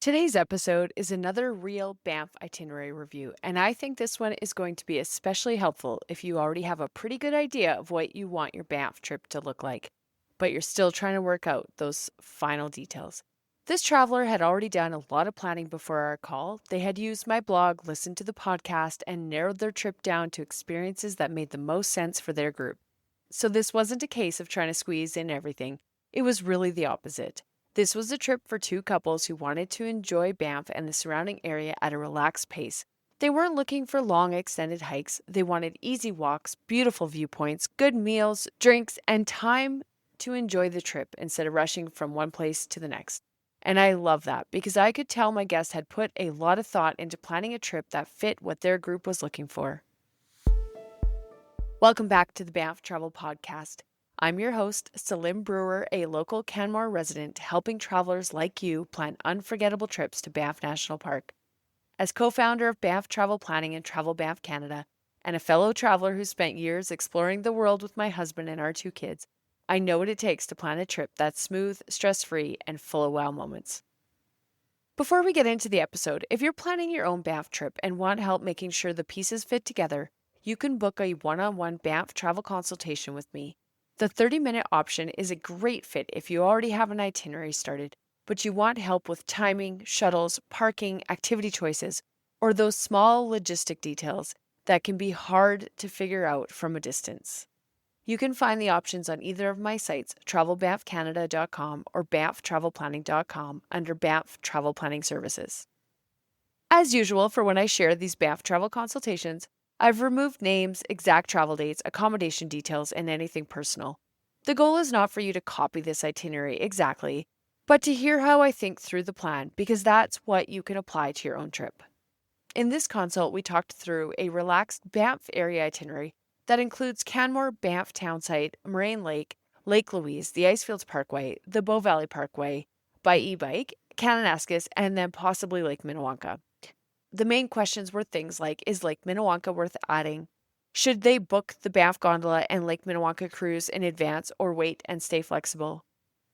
Today's episode is another real Banff itinerary review, and I think this one is going to be especially helpful if you already have a pretty good idea of what you want your Banff trip to look like, but you're still trying to work out those final details. This traveler had already done a lot of planning before our call. They had used my blog, listened to the podcast, and narrowed their trip down to experiences that made the most sense for their group. So this wasn't a case of trying to squeeze in everything. It was really the opposite. This was a trip for two couples who wanted to enjoy Banff and the surrounding area at a relaxed pace. They weren't looking for long, extended hikes. They wanted easy walks, beautiful viewpoints, good meals, drinks, and time to enjoy the trip instead of rushing from one place to the next. And I love that because I could tell my guests had put a lot of thought into planning a trip that fit what their group was looking for. Welcome back to the Banff Travel Podcast. I'm your host, Celine Brewer, a local Canmore resident, helping travelers like you plan unforgettable trips to Banff National Park. As co-founder of Banff Travel Planning and Travel Banff Canada, and a fellow traveler who spent years exploring the world with my husband and our two kids, I know what it takes to plan a trip that's smooth, stress-free, and full of wow moments. Before we get into the episode, if you're planning your own Banff trip and want help making sure the pieces fit together, you can book a one-on-one Banff travel consultation with me. The 30-minute option is a great fit if you already have an itinerary started, but you want help with timing, shuttles, parking, activity choices, or those small logistic details that can be hard to figure out from a distance. You can find the options on either of my sites, travelbanffcanada.com or banfftravelplanning.com under Banff Travel Planning Services. As usual, for when I share these Banff travel consultations, I've removed names, exact travel dates, accommodation details, and anything personal. The goal is not for you to copy this itinerary exactly, but to hear how I think through the plan because that's what you can apply to your own trip. In this consult, we talked through a relaxed Banff area itinerary that includes Canmore, Banff Townsite, Moraine Lake, Lake Louise, the Icefields Parkway, the Bow Valley Parkway, by e-bike, Kananaskis, and then possibly Lake Minnewanka. The main questions were things like, is Lake Minnewanka worth adding? Should they book the Banff Gondola and Lake Minnewanka cruise in advance or wait and stay flexible?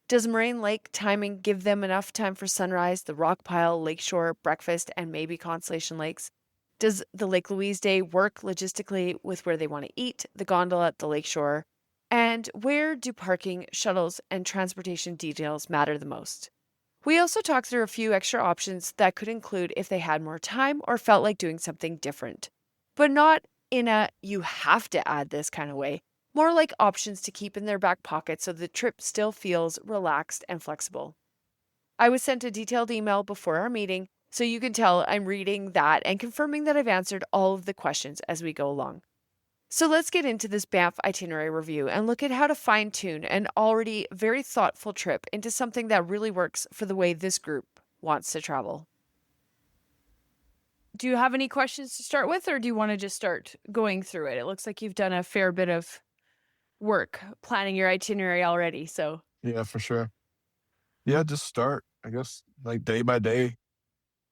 Does Moraine Lake timing give them enough time for sunrise, the rock pile, lakeshore, breakfast, and maybe Constellation Lakes? Does the Lake Louise day work logistically with where they want to eat, the gondola, the lakeshore? And where do parking, shuttles, and transportation details matter the most? We also talked through a few extra options that could include if they had more time or felt like doing something different, but not in a you have to add this kind of way, more like options to keep in their back pocket so the trip still feels relaxed and flexible. I was sent a detailed email before our meeting, so you can tell I'm reading that and confirming that I've answered all of the questions as we go along. So let's get into this Banff itinerary review and look at how to fine-tune an already very thoughtful trip into something that really works for the way this group wants to travel. Do you have any questions to start with, or do you want to just start going through it? It looks like you've done a fair bit of work planning your itinerary already, so. Yeah, for sure. Yeah, just start, I guess, like day by day.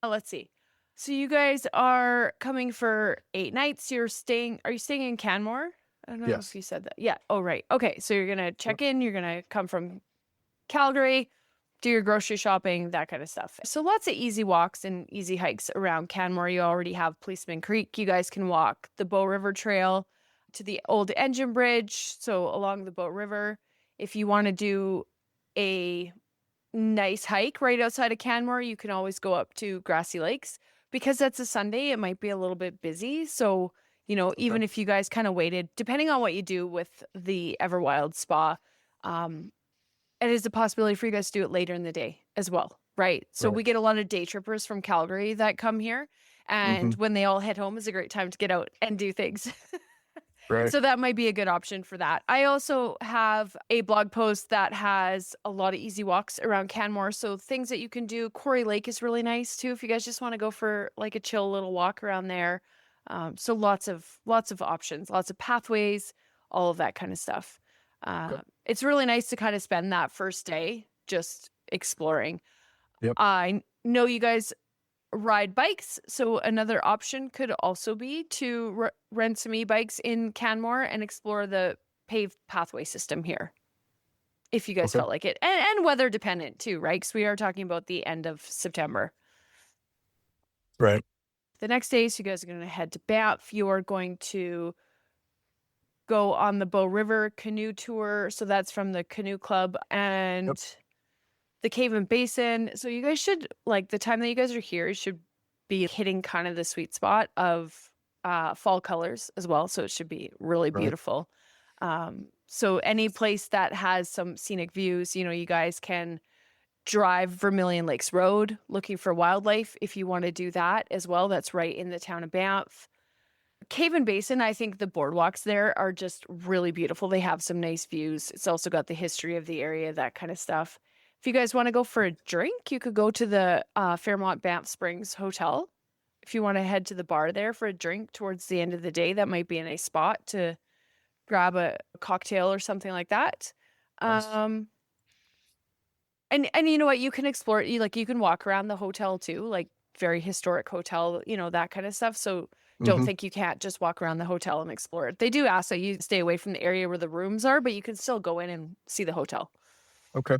Let's see. So you guys are coming for 8 nights. Are you staying in Canmore? I don't know if Yes. you said that. Yeah. Oh, right. Okay. So you're going to Yep. check in. You're going to come from Calgary, do your grocery shopping, that kind of stuff. So lots of easy walks and easy hikes around Canmore. You already have Policeman Creek. You guys can walk the Bow River Trail to the old engine bridge. So along the Bow River, if you want to do a nice hike right outside of Canmore, you can always go up to Grassy Lakes. Because that's a Sunday, it might be a little bit busy. So, even Okay. if you guys kind of waited, depending on what you do with the Everwild Spa, it is a possibility for you guys to do it later in the day as well, right? So Right. we get a lot of day trippers from Calgary that come here. Hmm. And when they all head home, is a great time to get out and do things. Right. So that might be a good option for that. I also have a blog post that has a lot of easy walks around Canmore. So things that you can do. Quarry Lake is really nice too if you guys just want to go for like a chill little walk around there. So lots of options, lots of pathways, all of that kind of stuff. Okay. It's really nice to kind of spend that first day just exploring. Yep. I know you guys ride bikes. So another option could also be to rent some e-bikes in Canmore and explore the paved pathway system here, if you guys Okay. felt like it. And weather dependent too, right? Because we are talking about the end of September. Right. The next day, so you guys are going to head to Banff. You're going to go on the Bow River canoe tour. So that's from the canoe club and Yep. the cave and basin. So you guys should, like, the time that you guys are here, you should be hitting kind of the sweet spot of fall colors as well. So it should be really Right. beautiful. So any place that has some scenic views, you guys can drive Vermilion Lakes Road looking for wildlife if you want to do that as well. That's right in the town of Banff. Cave and Basin, I think the boardwalks there are just really beautiful. They have some nice views. It's also got the history of the area, that kind of stuff. If you guys want to go for a drink, you could go to the Fairmont Banff Springs Hotel. If you want to head to the bar there for a drink towards the end of the day, that might be a nice spot to grab a cocktail or something like that. Nice. And you know what? You can explore. You can walk around the hotel too, like very historic hotel, that kind of stuff. So don't Mm-hmm. think you can't just walk around the hotel and explore it. They do ask that you stay away from the area where the rooms are, but you can still go in and see the hotel. Okay.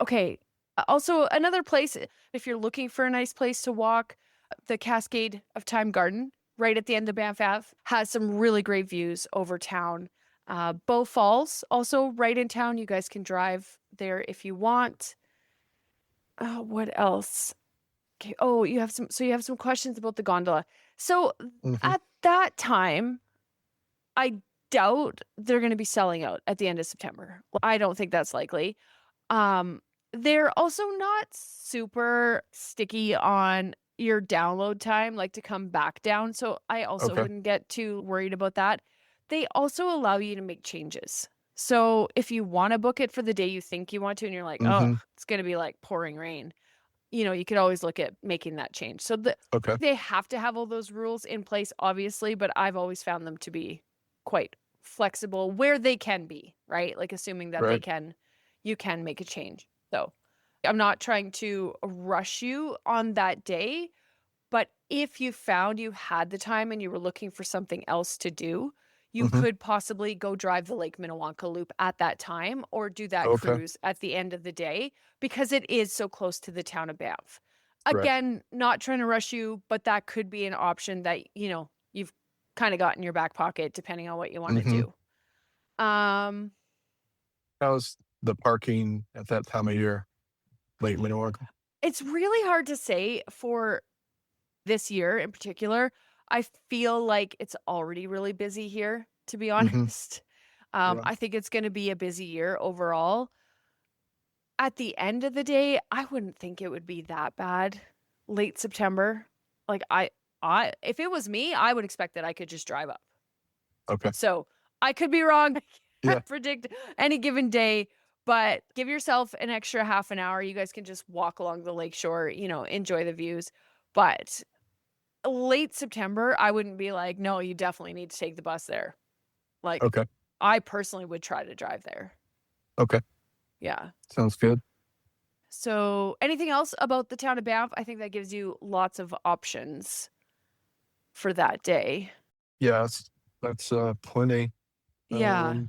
Okay. Also, another place, if you're looking for a nice place to walk, the Cascade of Time Garden, right at the end of Banff Ave, has some really great views over town. Bow Falls, also right in town. You guys can drive there if you want. What else? Okay. Oh, you have some questions about the gondola. So Mm-hmm. at that time, I doubt they're going to be selling out at the end of September. I don't think that's likely. They're also not super sticky on your download time, like to come back down. So I also Okay. wouldn't get too worried about that. They also allow you to make changes. So if you want to book it for the day you think you want to, and you're like, oh, Mm-hmm. it's going to be like pouring rain, you could always look at making that change. So Okay. they have to have all those rules in place, obviously, but I've always found them to be quite flexible where they can be, right? Like assuming that Right. you can make a change. So I'm not trying to rush you on that day, but if you found you had the time and you were looking for something else to do, you Mm-hmm. could possibly go drive the Lake Minnewanka Loop at that time or do that Okay. cruise at the end of the day because it is so close to the town of Banff. Right. Again, not trying to rush you, but that could be an option that, you've kind of got in your back pocket depending on what you want to Mm-hmm. do. Um, How's the parking at that time of year? Lake Minnewanka. it's really hard to say for this year in particular. I feel like it's already really busy here, to be Mm-hmm. honest. Yeah. I think it's going to be a busy year overall. At the end of the day, I wouldn't think it would be that bad. Late September, like if it was me, I would expect that I could just drive up. Okay. So I could be wrong. I Yeah. can't predict any given day, but give yourself an extra half an hour. You guys can just walk along the lake shore, enjoy the views. But late September, I wouldn't be like, no, you definitely need to take the bus there. Like, Okay. I personally would try to drive there. Okay. Yeah. Sounds good. So, anything else about the town of Banff? I think that gives you lots of options for that day. Yeah, that's plenty. Yeah.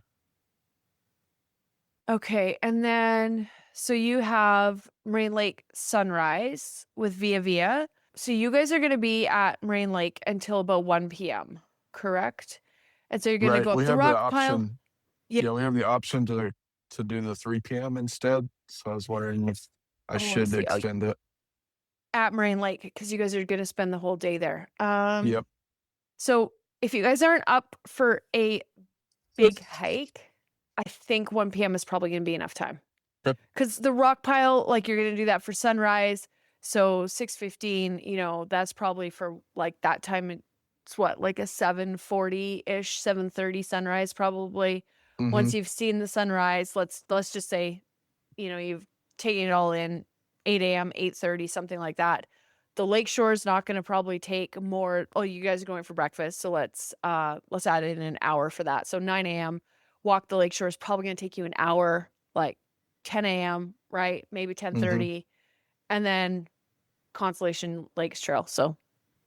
Okay. And then, so you have Moraine Lake Sunrise with Via Via. So you guys are going to be at Moraine Lake until about 1 p.m., correct? And so you're going to Right. go up We the have the rock pile. option. Yeah. Yeah, we have the option to do the 3 p.m. instead. So I was wondering if I Oh, I should see. Oh, extend it. at Moraine Lake, because you guys are going to spend the whole day there. Yep. So if you guys aren't up for a big hike, I think 1 p.m. is probably going to be enough time. Okay. Because the rock pile, like you're going to do that for sunrise. So 6:15, that's probably for like that time. It's what, like a 7:40-ish, 7:30 sunrise probably. Mm-hmm. Once you've seen the sunrise, let's just say, you've taken it all in 8 a.m., 8:30, something like that. The lakeshore is not going to probably take more. Oh, you guys are going for breakfast, so let's add in an hour for that. So 9 a.m. walk the lakeshore is probably going to take you an hour, like 10 a.m., right? Maybe 10:30, and then Constellation Lakes Trail. So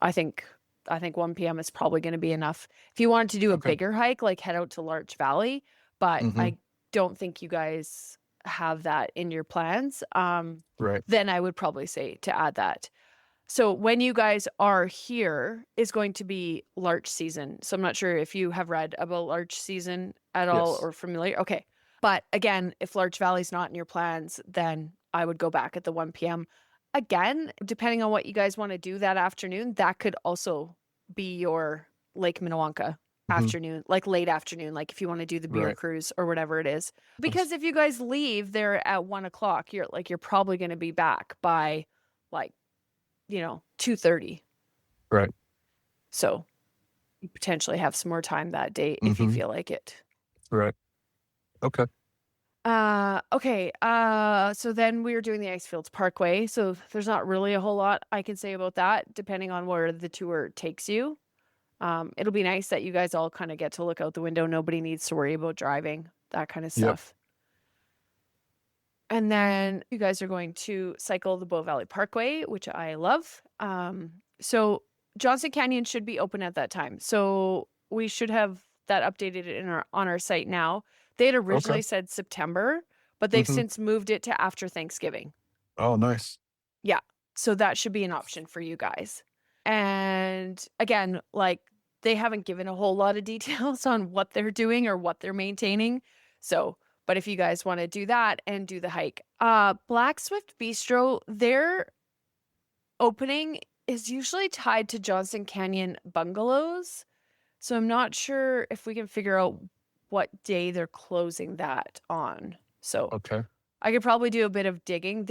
I think 1 p.m. is probably going to be enough. If you wanted to do a Okay. bigger hike, like head out to Larch Valley, but Mhm. I don't think you guys have that in your plans. Right. Then I would probably say to add that. So when you guys are here is going to be larch season. So I'm not sure if you have read about larch season at all Yes. or familiar. Okay. But again, if Larch Valley's not in your plans, then I would go back at the 1 p.m. Again, depending on what you guys want to do that afternoon, that could also be your Lake Minnewanka Hmm. afternoon, like late afternoon, like if you want to do the beer Right. cruise or whatever it is. That's Because if you guys leave there at 1 o'clock, you're probably going to be back by like 2:30. right. So you potentially have some more time that day if you Hmm. feel like it. Right. Okay. Okay. So then we were doing the Icefields Parkway. So there's not really a whole lot I can say about that, depending on where the tour takes you. It'll be nice that you guys all kind of get to look out the window. Nobody needs to worry about driving, that kind of Yep. stuff. And then you guys are going to cycle the Bow Valley Parkway, which I love. So Johnson Canyon should be open at that time. So we should have that updated on our site now. They had Okay. originally said September, but they've Hmm. since moved it to after Thanksgiving. Oh, nice. Yeah. So that should be an option for you guys. And again, like they haven't given a whole lot of details on what they're doing or what they're maintaining. So, but if you guys want to do that and do the hike, Black Swift Bistro, their opening is usually tied to Johnson Canyon bungalows. So I'm not sure if we can figure out what day they're closing that on. So Okay. I could probably do a bit of digging.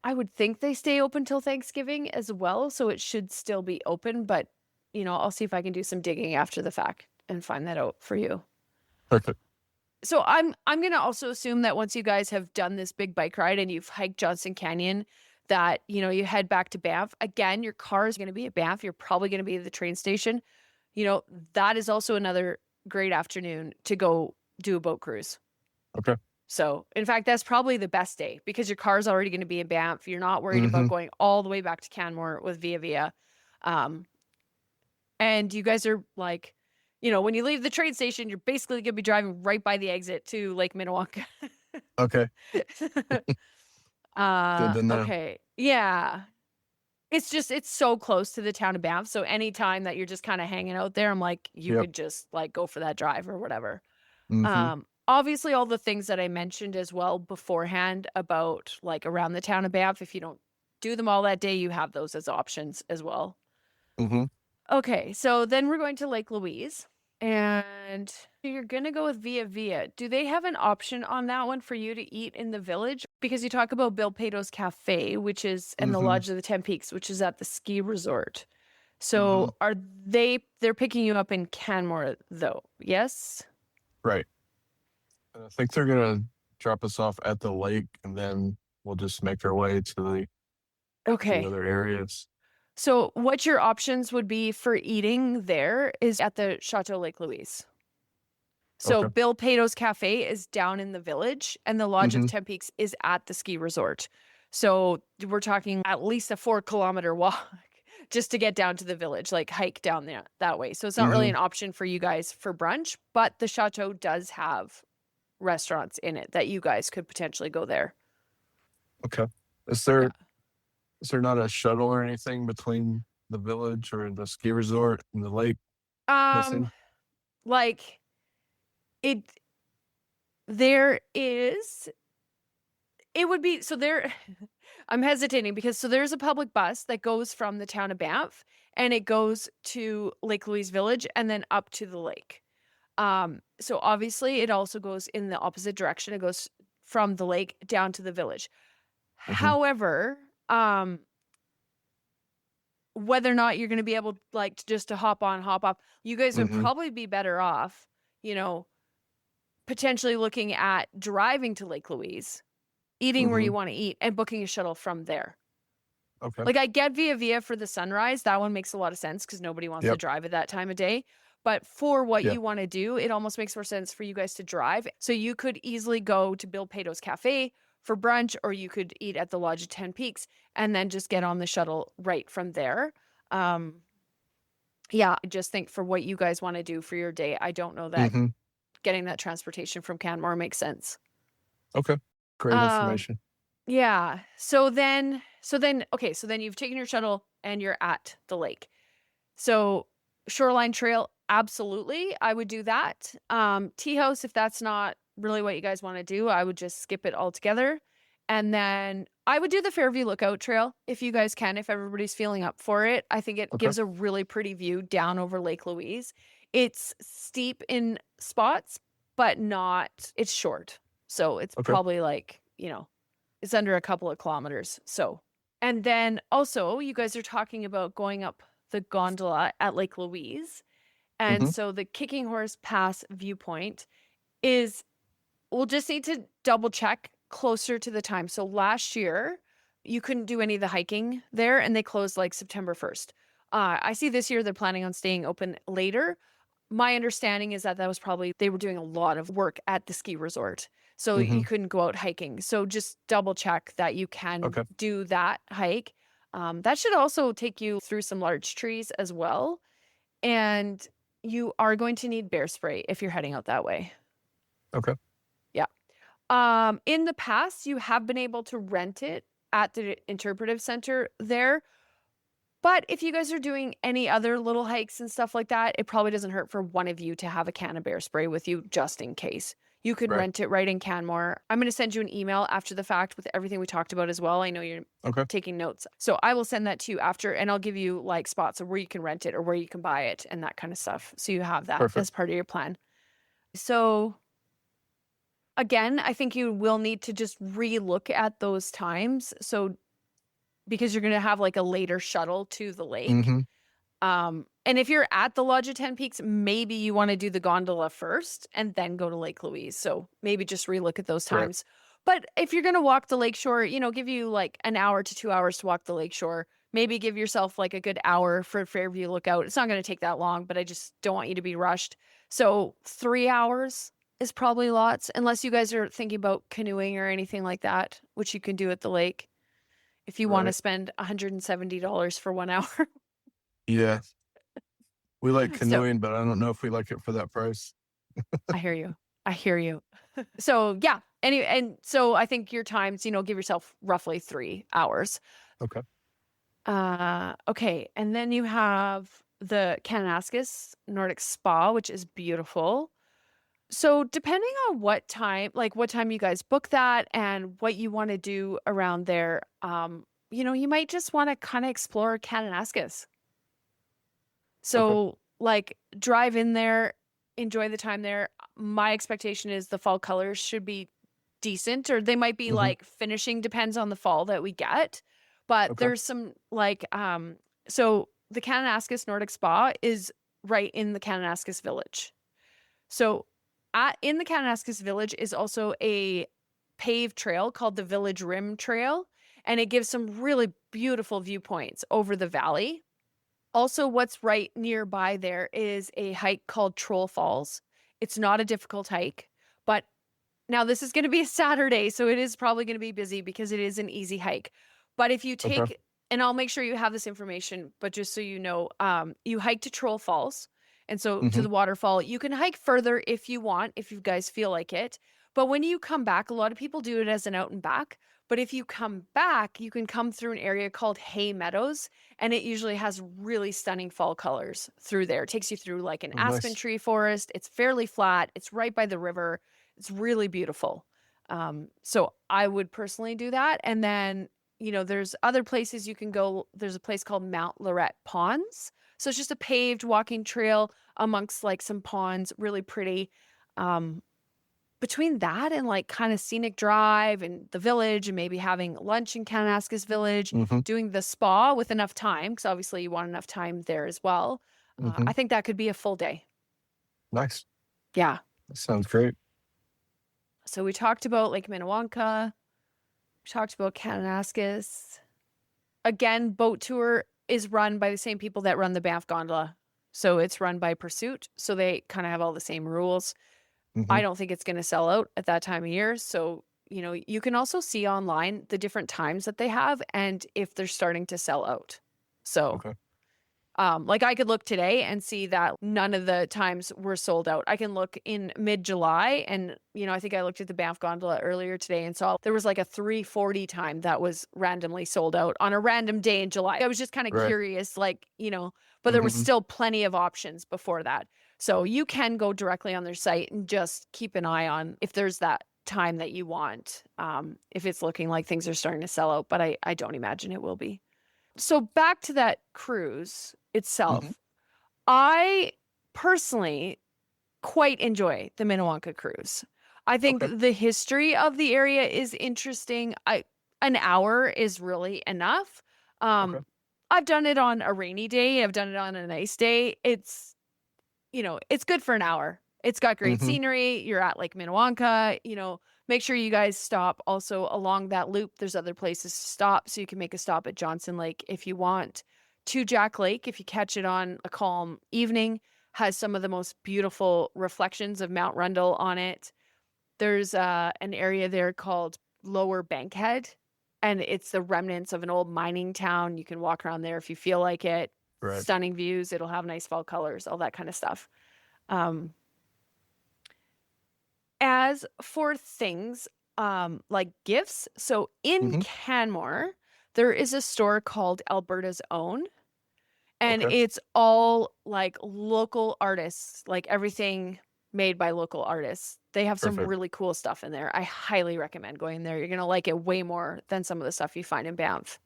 I would think they stay open till Thanksgiving as well, so it should still be open, but I'll see if I can do some digging after the fact and find that out for you. Perfect. So I'm going to also assume that once you guys have done this big bike ride and you've hiked Johnson Canyon, that you head back to Banff. Again, your car is going to be at Banff. You're probably going to be at the train station. That is also another great afternoon to go do a boat cruise. Okay. So, in fact, that's probably the best day because your car's already going to be in Banff. You're not worried about Hmm. going all the way back to Canmore with Via Via. Um, and you guys are like, when you leave the train station, you're basically going to be driving right by the exit to Lake Minnewanka. Okay. Good to know. Okay. Yeah. It's so close to the town of Banff. So anytime that you're just kind of hanging out there, I'm like, you Yep. could just like go for that drive or whatever. Hmm. Obviously all the things that I mentioned as well beforehand about like around the town of Banff, if you don't do them all that day, you have those as options as well. Hmm. Okay, so then we're going to Lake Louise and you're going to go with Via Via. Do they have an option on that one for you to eat in the village? Because you talk about Bill Pato's Cafe, which is and the Hmm. Lodge of the Ten Peaks, which is at the ski resort. Hmm. So they're picking you up in Canmore though? Yes? Right. And I think they're gonna drop us off at the lake, and then we'll just make our way to the Okay. other areas. So what your options would be for eating there is at the Chateau Lake Louise. So Okay. Bill Pato's Cafe is down in the village and the Lodge of Hmm. Ten Peaks is at the ski resort. So we're talking at least a 4 kilometer walk just to get down to the village, like hike down there that way. So it's not really Hmm. an option for you guys for brunch, but the Chateau does have restaurants in it that you guys could potentially go there. Okay. Is Yeah. there is there not a shuttle or anything between the village or the ski resort and the lake Um, missing? like it there is it would be so there I'm hesitating because so there's a public bus that goes from the town of Banff and it goes to Lake Louise Village and then up to the lake. So obviously it also goes in the opposite direction. It goes from the lake down to the village. Hmm. However, whether or not you're going to be able like to hop on, hop off, you guys would Hmm. probably be better off, you know, potentially looking at driving to Lake Louise, eating where Hmm. you want to eat, and booking a shuttle from there. Okay. Like I get Via Via for the sunrise. That one makes a lot of sense because nobody wants to Yep. drive at that time of day. But for what Yeah. you want to do, it almost makes more sense for you guys to drive. So you could easily go to Bill Pato's Cafe for brunch, or you could eat at the Lodge of Ten Peaks and then just get on the shuttle right from there. Um, yeah, I just think for what you guys want to do for your day, I don't know that Hmm. getting that transportation from Canmore makes sense. Okay. Great Um, information. yeah. So then so then you've taken your shuttle and you're at the lake. So shoreline trail, absolutely, I would do that. Tea house, if that's not really what you guys want to do, I would just skip it altogether. And then I would do the Fairview Lookout Trail if you guys can, if everybody's feeling up for it. I think it Okay. gives a really pretty view down over Lake Louise. It's steep in spots, but it's short. So it's Okay. probably like, it's under a couple of kilometers. So, and then also you guys are talking about going up the gondola at Lake Louise. And Mm-hmm. so the Kicking Horse Pass viewpoint we'll just need to double check closer to the time. So last year, you couldn't do any of the hiking there and they closed like September 1st. I see this year they're planning on staying open later. My understanding is that was probably they were doing a lot of work at the ski resort. So Mm-hmm. you couldn't go out hiking. So just double check that you can Okay. do that hike. That should also take you through some large trees as well. And you are going to need bear spray if you're heading out that way. Okay. Yeah. In the past, you have been able to rent it at the interpretive center there. But if you guys are doing any other little hikes and stuff like that, it probably doesn't hurt for one of you to have a can of bear spray with you just in case. You can Right. rent it right in Canmore. I'm going to send you an email after the fact with everything we talked about as well. I know you're Okay. taking notes. So I will send that to you after, and I'll give you like spots of where you can rent it or where you can buy it and that kind of stuff. So you have that Perfect. as part of your plan. So again, I think you will need to just re-look at those times. So because you're going to have like a later shuttle to the lake. Mm-hmm. And if you're at the Lodge of 10 Peaks, maybe you want to do the gondola first and then go to Lake Louise. So maybe just relook at those times. Right. But if you're going to walk the lakeshore, give you like an hour to 2 hours to walk the lakeshore. Maybe give yourself like a good hour for Fairview Lookout. It's not going to take that long, but I just don't want you to be rushed. So 3 hours is probably lots, unless you guys are thinking about canoeing or anything like that, which you can do at the lake if you want to spend $170 for 1 hour. Yeah. We like canoeing, but I don't know if we like it for that price. I hear you. So yeah. Anyway, and so I think your times, give yourself roughly 3 hours. Okay. Okay. And then you have the Kananaskis Nordic Spa, which is beautiful. So depending on what time you guys book that and what you want to do around there, you might just want to kind of explore Kananaskis. So like drive in there, enjoy the time there. My expectation is the fall colors should be decent, or they might be like finishing, depends on the fall that we get. But there's some like, so the Kananaskis Nordic Spa is right in the Kananaskis Village. So in the Kananaskis Village is also a paved trail called the Village Rim Trail, and it gives some really beautiful viewpoints over the valley. Also, what's right nearby there is a hike called Troll Falls. It's not a difficult hike, but now this is going to be a Saturday, so it is probably going to be busy because it is an easy hike. But if you take, and I'll make sure you have this information, but just so you know, you hike to Troll Falls. And so to the waterfall, you can hike further if you want, if you guys feel like it. But when you come back, a lot of people do it as an out and back. But if you come back, you can come through an area called Hay Meadows, and it usually has really stunning fall colors through there. It takes you through like an aspen tree forest. It's fairly flat. It's right by the river. It's really beautiful. So I would personally do that. And then, there's other places you can go. There's a place called Mount Lorette Ponds. So it's just a paved walking trail amongst like some ponds, really pretty. Between that and like kind of scenic drive and the village and maybe having lunch in Kananaskis Village, doing the spa with enough time, because obviously you want enough time there as well. I think that could be a full day. Nice. Yeah. That sounds great. So we talked about Lake Minnewanka. We talked about Kananaskis. Again, boat tour is run by the same people that run the Banff Gondola. So it's run by Pursuit. So they kind of have all the same rules. I don't think it's going to sell out at that time of year. So, you can also see online the different times that they have and if they're starting to sell out. So Like I could look today and see that none of the times were sold out. I can look in mid-July and, I think I looked at the Banff Gondola earlier today and saw there was like a 3:40 time that was randomly sold out on a random day in July. I was just kind of Right. curious, but there was Mm-hmm. still plenty of options before that. So you can go directly on their site and just keep an eye on if there's that time that you want, if it's looking like things are starting to sell out, but I don't imagine it will be. So back to that cruise Mm-hmm. itself. I personally quite enjoy the Minnewanka cruise. I think Okay. the history of the area is interesting. An hour is really enough. Okay. Um, I've done it on a rainy day. I've done it on a nice day. It's good for an hour. It's got great Mm-hmm. scenery. You're at Lake Minnewanka, make sure you guys stop also along that loop. There's other places to stop. So you can make a stop at Johnson Lake if you want. To Jack Lake, if you catch it on a calm evening, has some of the most beautiful reflections of Mount Rundle on it. There's an area there called Lower Bankhead, and it's the remnants of an old mining town. You can walk around there if you feel like it. Right. Stunning views. It'll have nice fall colors, all that kind of stuff. Um, as for things like gifts, so in Mm-hmm. Canmore, there is a store called Alberta's Own, and Okay. it's all like local artists, like everything made by local artists. They have some Perfect. really cool stuff in there. I highly recommend going there. You're going to like it way more than some of the stuff you find in Banff.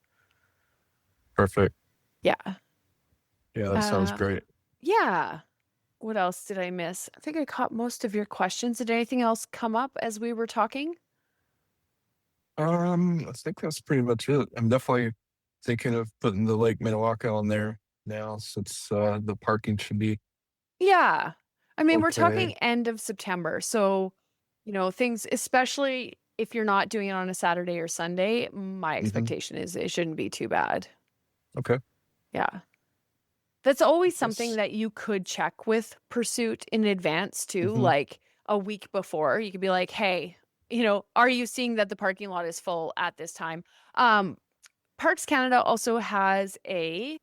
Perfect. Yeah. Yeah, that sounds Uh, great. yeah. What else did I miss? I think I caught most of your questions. Did anything else come up as we were talking? I think that's pretty much it. I'm definitely thinking of putting the Lake Minnewanka on there now, since the parking should be Yeah. I mean, we're okay. talking end of September. So, things, especially if you're not doing it on a Saturday or Sunday, my Mm-hmm. expectation is it shouldn't be too bad. Okay. Yeah. That's always something Yes. that you could check with Pursuit in advance too, Mm-hmm. like a week before. You could be like, "Hey, are you seeing that the parking lot is full at this time?" Um, Parks Canada also has a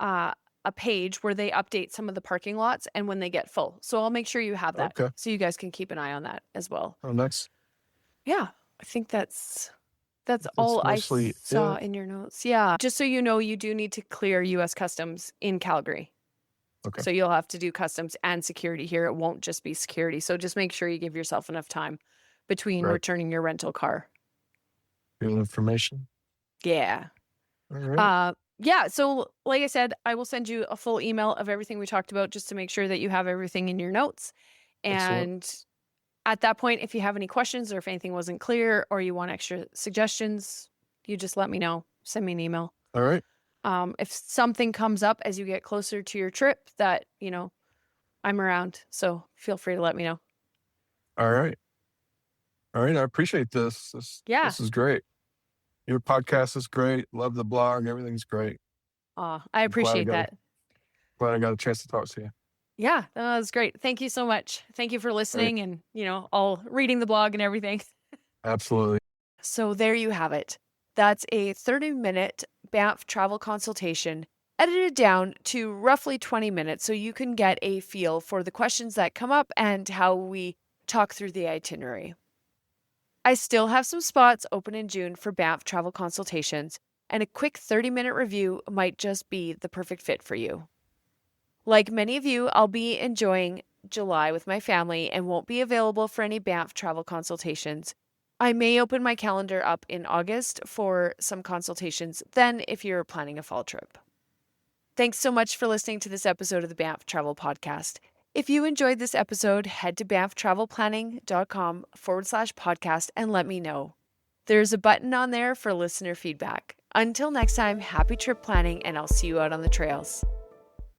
page where they update some of the parking lots and when they get full. So I'll make sure you have that Okay. so you guys can keep an eye on that as well. Oh, nice. Yeah, I think that's That's all I mostly saw it. in your notes. Yeah, just so you know, you do need to clear US Customs in Calgary. Okay. So you'll have to do customs and security here. It won't just be security. So just make sure you give yourself enough time between Right. returning your rental car. Good information. Yeah. All right. Yeah, so like I said, I will send you a full email of everything we talked about just to make sure that you have everything in your notes. Excellent. And at that point, if you have any questions or if anything wasn't clear or you want extra suggestions, you just let me know. Send me an email. All right. If something comes up as you get closer to your trip that, I'm around. So feel free to let me know. All right. All right. I appreciate this. This Yeah. this is great. Your podcast is great. Love the blog. Everything's great. I I'm glad I appreciate got a that. glad I got a chance to talk to you. Yeah, that was great. Thank you so much. Thank you for All right. listening and, all reading the blog and everything. Absolutely. So there you have it. That's a 30-minute Banff travel consultation edited down to roughly 20 minutes so you can get a feel for the questions that come up and how we talk through the itinerary. I still have some spots open in June for Banff travel consultations, and a quick 30-minute review might just be the perfect fit for you. Like many of you, I'll be enjoying July with my family and won't be available for any Banff travel consultations. I may open my calendar up in August for some consultations then if you're planning a fall trip. Thanks so much for listening to this episode of the Banff Travel Podcast. If you enjoyed this episode, head to banfftravelplanning.com/podcast and let me know. There's a button on there for listener feedback. Until next time, happy trip planning, and I'll see you out on the trails.